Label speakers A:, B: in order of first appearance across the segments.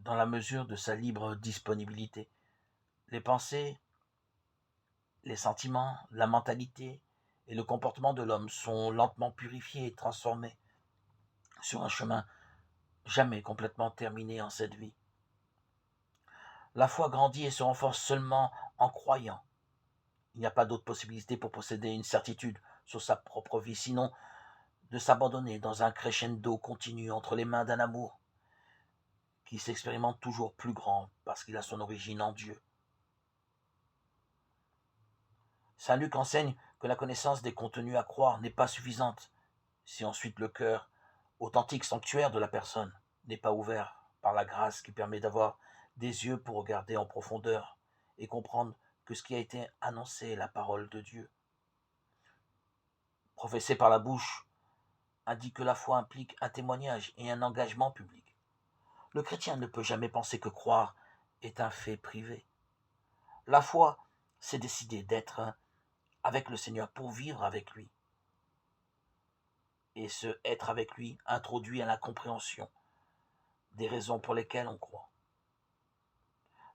A: dans la mesure de sa libre disponibilité. Les pensées, les sentiments, la mentalité et le comportement de l'homme sont lentement purifiés et transformés sur un chemin jamais complètement terminé en cette vie. La foi grandit et se renforce seulement en croyant. Il n'y a pas d'autre possibilité pour posséder une certitude sur sa propre vie, sinon de s'abandonner dans un crescendo continu entre les mains d'un amour qui s'expérimente toujours plus grand parce qu'il a son origine en Dieu. Saint Luc enseigne que la connaissance des contenus à croire n'est pas suffisante si ensuite le cœur, authentique sanctuaire de la personne, n'est pas ouvert par la grâce qui permet d'avoir des yeux pour regarder en profondeur et comprendre que ce qui a été annoncé est la parole de Dieu. Professé par la bouche indique que la foi implique un témoignage et un engagement public. Le chrétien ne peut jamais penser que croire est un fait privé. La foi, c'est décider d'être avec le Seigneur pour vivre avec lui. Et ce être avec lui introduit à la compréhension des raisons pour lesquelles on croit.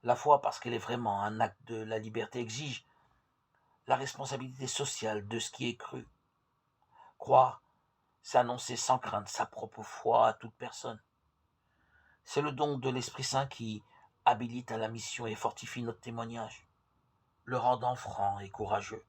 A: La foi, parce qu'elle est vraiment un acte de la liberté, exige la responsabilité sociale de ce qui est cru. Croire, c'est annoncer sans crainte sa propre foi à toute personne. C'est le don de l'Esprit Saint qui habilite à la mission et fortifie notre témoignage, le rendant franc et courageux.